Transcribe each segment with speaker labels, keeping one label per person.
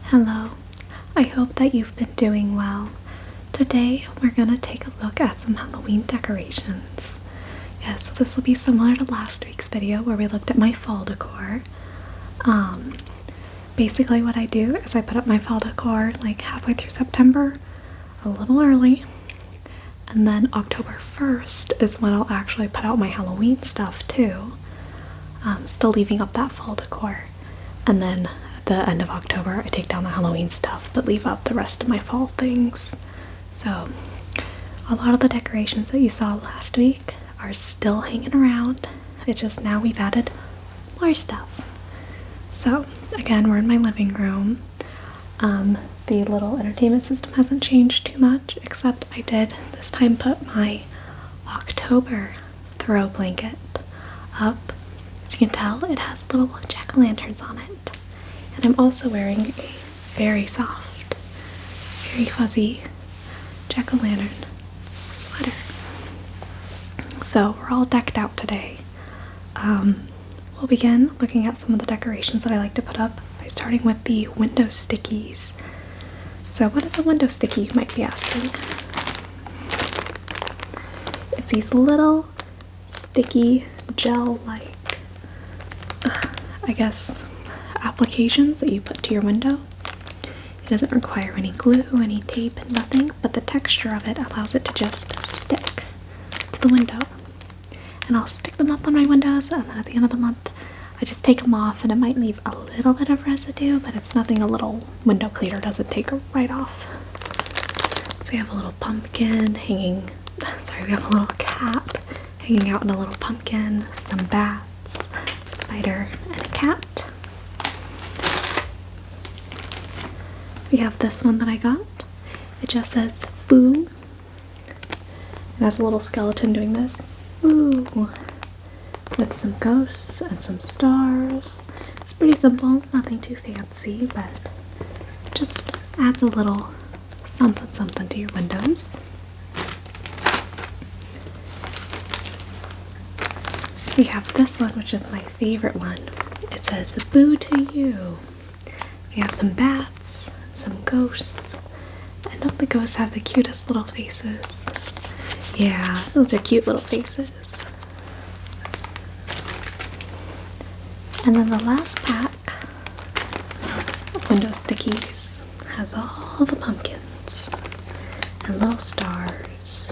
Speaker 1: Hello, I hope that you've been doing well. Today we're going to take a look at some Halloween decorations. Yeah, so this will be similar to last week's video where we looked at my fall decor. Basically what I do is I put up my fall decor like halfway through September, a little early, and then October 1st is when I'll actually put out my Halloween stuff too. Still leaving up that fall decor. And then at the end of October I take down the Halloween stuff but leave up the rest of my fall things. So a lot of the decorations that you saw last week are still hanging around. It's just now we've added more stuff. So again, we're in my living room. The little entertainment system hasn't changed too much, except I did this time put my October throw blanket up. As you can tell, it has little jack-o'-lanterns on it. And I'm also wearing a very soft, very fuzzy jack-o'-lantern sweater. So we're all decked out today. We'll begin looking at some of the decorations that I like to put up by starting with the window stickies. So what is a window sticky, you might be asking? It's these little sticky gel-like, I guess, applications that you put to your window. It doesn't require any glue, any tape, nothing, but the texture of it allows it to just stick to the window. And I'll stick them up on my windows, and then at the end of the month I just take them off, and it might leave a little bit of residue, but it's nothing a little window cleaner doesn't take right off. So we have a little pumpkin hanging, sorry, we have a little cat hanging out in a little pumpkin, some bats, a spider, and a cat. We have this one that I got. It just says boo. It has a little skeleton doing this. Boo. With some ghosts and some stars. It's pretty simple, nothing too fancy, but just adds a little something something to your windows. We have this one, which is my favorite one. It says boo to you. We have some bats, some ghosts, and don't the ghosts have the cutest little faces? Yeah, those are cute little faces. And then the last pack of window stickies has all the pumpkins and little stars.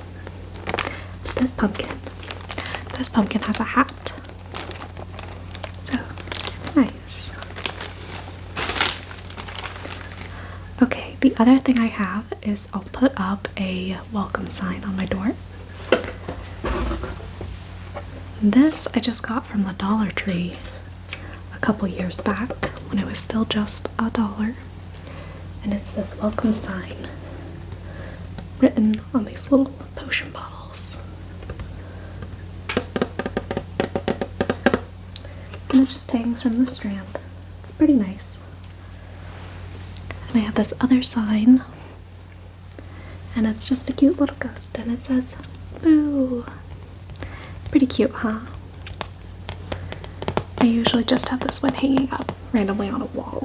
Speaker 1: This pumpkin has a hat, so it's nice. Okay, the other thing I have is I'll put up a welcome sign on my door. This I just got from the Dollar Tree a couple years back when it was still just $1, and it's this welcome sign written on these little potion bottles, and it just hangs from the strand. It's pretty nice. And I have this other sign, and it's just a cute little ghost, and it says boo. Pretty cute, huh? I usually just have this one hanging up randomly on a wall.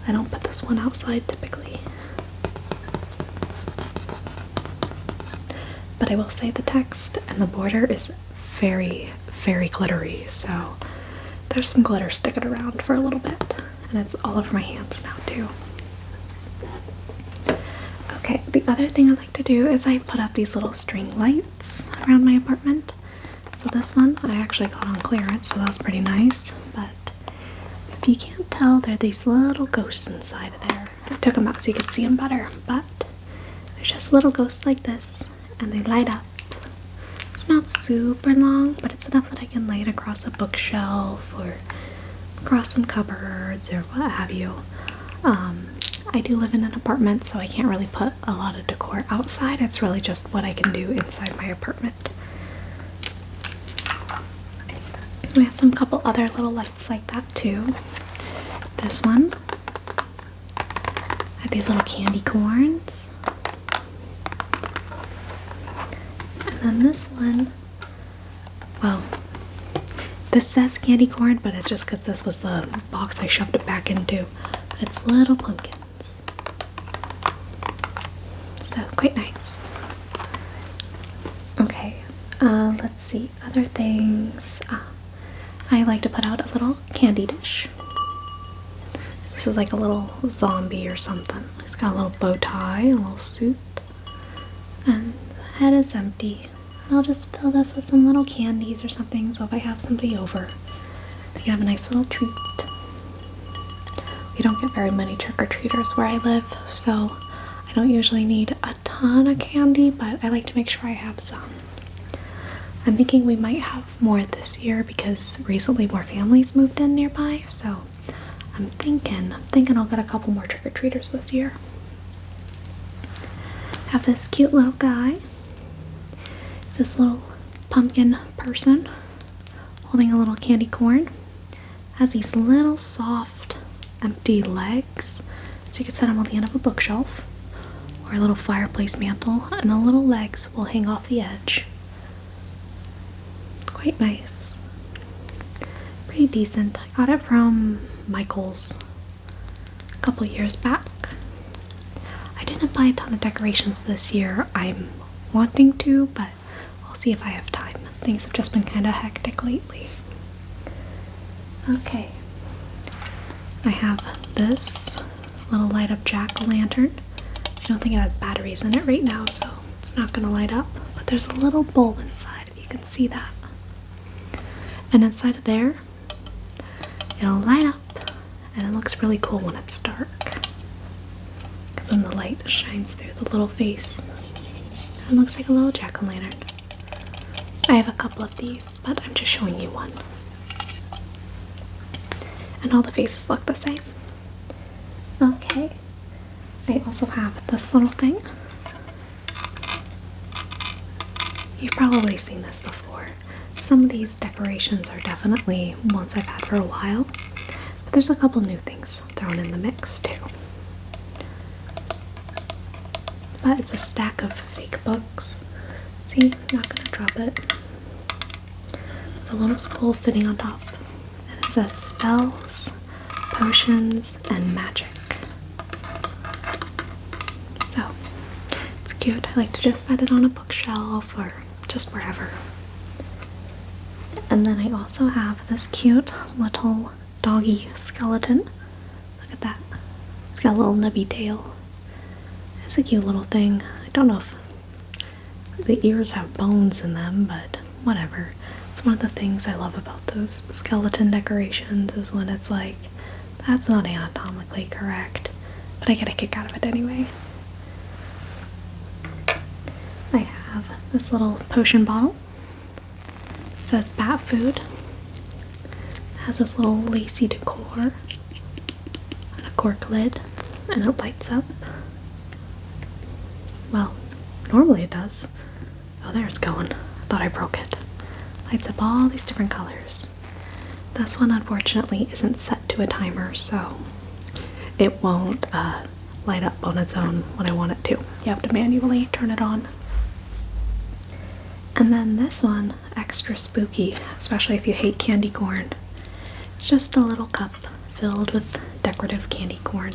Speaker 1: I don't put this one outside typically. But I will say the text and the border is very, very glittery, so there's some glitter sticking around for a little bit. And it's all over my hands now too. Okay, the other thing I like to do is I put up these little string lights around my apartment. So this one I actually got on clearance, so that was pretty nice. But if you can't tell, there are these little ghosts inside of there. I took them out so you could see them better, but they're just little ghosts like this, and they light up. It's not super long, but it's enough that I can lay it across a bookshelf or across some cupboards or what have you. I do live in an apartment, so I can't really put a lot of decor outside. It's really just what I can do inside my apartment. We have some couple other little lights like that too. This one, I have these little candy corns. And then this one, well, this says candy corn, but it's just because this was the box I shoved it back into. but it's little pumpkins. So quite nice. Okay, let's see, other things. I like to put out a little candy dish. This is like a little zombie or something. He's got a little bow tie, a little suit, and the head is empty. And I'll just fill this with some little candies or something, so if I have somebody over, they can have a nice little treat. We don't get very many trick-or-treaters where I live, so I don't usually need a ton of candy, but I like to make sure I have some. I'm thinking we might have more this year because recently more families moved in nearby, so I'm thinking I'll get a couple more trick-or-treaters this year. I have this cute little guy, this little pumpkin person holding a little candy corn. Has these little soft empty legs, so you can set them on the end of a bookshelf or a little fireplace mantle, and the little legs will hang off the edge. Quite nice. Pretty decent. I got it from Michael's a couple years back. I didn't buy a ton of decorations this year. I'm wanting to, but I'll see if I have time. Things have just been kind of hectic lately. Okay. I have this little light up jack-o'-lantern. I don't think it has batteries in it right now, so it's not going to light up. But there's a little bulb inside, if you can see that. And inside of there, it'll light up, and it looks really cool when it's dark. Because when the light shines through the little face, it looks like a little jack-o'-lantern. I have a couple of these, but I'm just showing you one. And all the faces look the same. Okay. I also have this little thing. You've probably seen this before. Some of these decorations are definitely ones I've had for a while, but there's a couple new things thrown in the mix too. But it's a stack of fake books. See, I'm not gonna drop it. With a little skull sitting on top. And it says spells, potions, and magic. So, it's cute. I like to just set it on a bookshelf or just wherever. And then I also have this cute little doggy skeleton. Look at that. It's got a little nubby tail. It's a cute little thing. I don't know if the ears have bones in them, but whatever. It's one of the things I love about those skeleton decorations is when it's like, that's not anatomically correct, but I get a kick out of it anyway. I have this little potion bottle. It says bat food. It has this little lacy decor and a cork lid, and it lights up. Well, normally it does. Oh, there it's going. I thought I broke it. Lights up all these different colors. This one, unfortunately, isn't set to a timer, so it won't light up on its own when I want it to. You have to manually turn it on. And then this one, extra spooky, especially if you hate candy corn. It's just a little cup filled with decorative candy corn.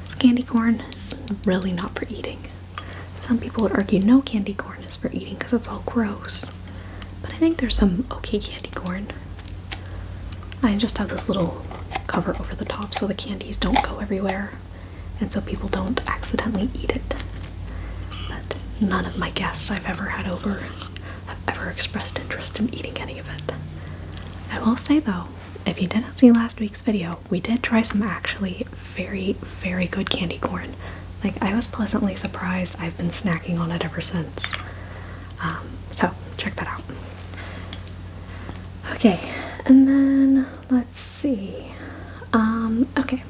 Speaker 1: This candy corn is really not for eating. Some people would argue no candy corn is for eating because it's all gross. But I think there's some okay candy corn. I just have this little cover over the top so the candies don't go everywhere and so people don't accidentally eat it. But none of my guests I've ever had over have ever expressed interest in eating any of it. I will say though, if you didn't see last week's video, we did try some actually very, very good candy corn. Like, I was pleasantly surprised. I've been snacking on it ever since. So, check that out. Okay, and then, let's see. Okay.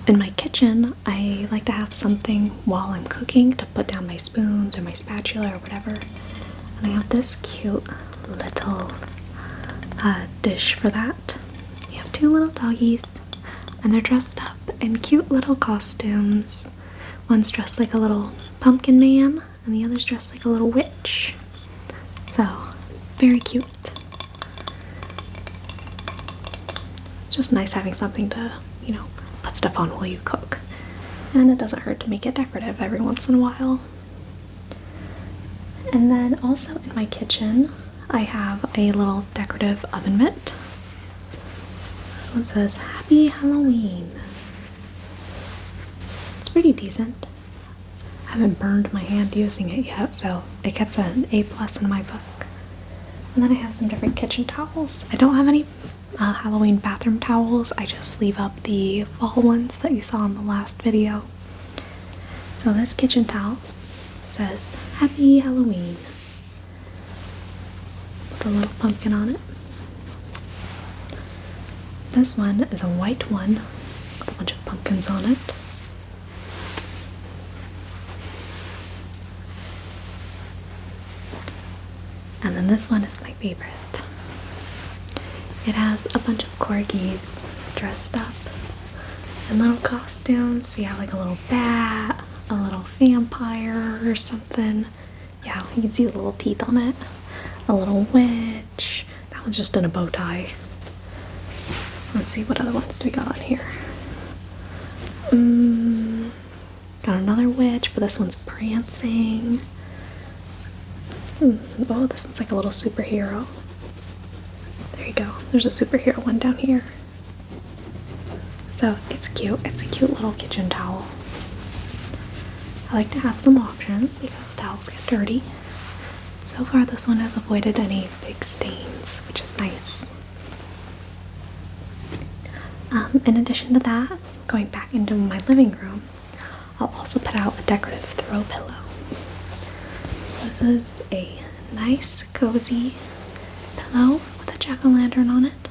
Speaker 1: In my kitchen, I like to have something while I'm cooking to put down my spoons or my spatula or whatever. And I have this cute little dish for that. You have two little doggies, and they're dressed up in cute little costumes. One's dressed like a little pumpkin man, and the other's dressed like a little witch. So, very cute. just nice having something to, you know, put stuff on while you cook. And it doesn't hurt to make it decorative every once in a while. And then also in my kitchen, I have a little decorative oven mitt. This one says, Happy Halloween. It's pretty decent. I haven't burned my hand using it yet, so it gets an A+ in my book. And then I have some different kitchen towels. I don't have any Halloween bathroom towels. I just leave up the fall ones that you saw in the last video. So this kitchen towel says, Happy Halloween, with a little pumpkin on it. This one is a white one with a bunch of pumpkins on it. And then this one is my favorite. It has a bunch of corgis dressed up in little costumes. Yeah, like a little bat, a little vampire or something. Yeah, you can see the little teeth on it. A little witch. That one's just in a bow tie. Let's see, what other ones do we got on here? Got another witch, but this one's prancing. Oh, this one's like a little superhero. There you go. There's a superhero one down here. So it's cute. It's a cute little kitchen towel. I like to have some options because towels get dirty. So far this one has avoided any big stains, which is nice. In addition to that, going back into my living room, I'll also put out a decorative throw pillow. This is a nice, cozy pillow with a jack-o'-lantern on it.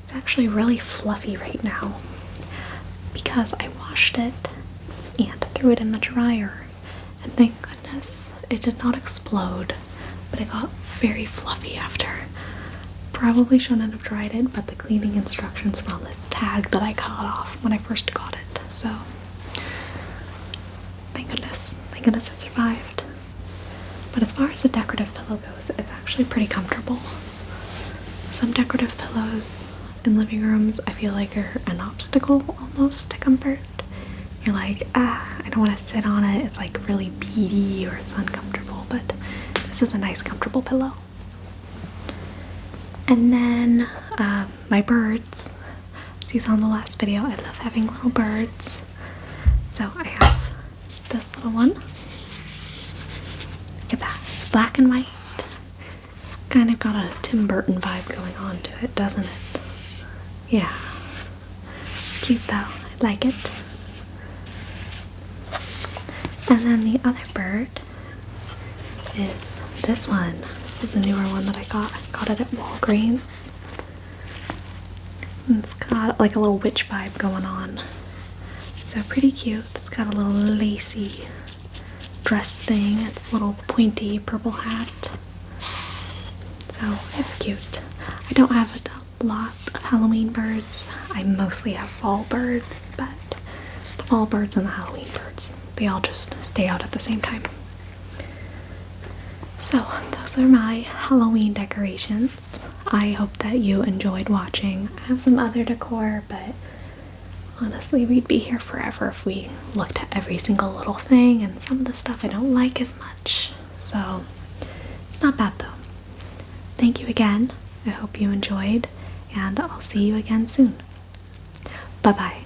Speaker 1: It's actually really fluffy right now because I washed it and threw it in the dryer. And thank goodness it did not explode, but it got very fluffy after. Probably shouldn't have dried it, but the cleaning instructions were on this tag that I cut off when I first got it. So thank goodness it survived. But as far as a decorative pillow goes, it's actually pretty comfortable. Some decorative pillows in living rooms I feel like are an obstacle almost to comfort. You're like, I don't want to sit on it. It's like really beady or it's uncomfortable, but this is a nice comfortable pillow. And then my birds. As you saw in the last video, I love having little birds. So I have this little one. Look at that. It's black and white. It's kind of got a Tim Burton vibe going on to it, doesn't it? Yeah. Cute though. I like it. And then the other bird is this one. This is a newer one that I got. I got it at Walgreens. And it's got like a little witch vibe going on. So pretty cute. It's got a little lacy dress thing. It's a little pointy purple hat. So it's cute. I don't have a lot of Halloween birds. I mostly have fall birds, but the fall birds and the Halloween birds, they all just stay out at the same time. So those are my Halloween decorations. I hope that you enjoyed watching. I have some other decor, but honestly we'd be here forever if we looked at every single little thing, and some of the stuff I don't like as much. So it's not bad though. Thank you again. I hope you enjoyed, and I'll see you again soon. Bye bye.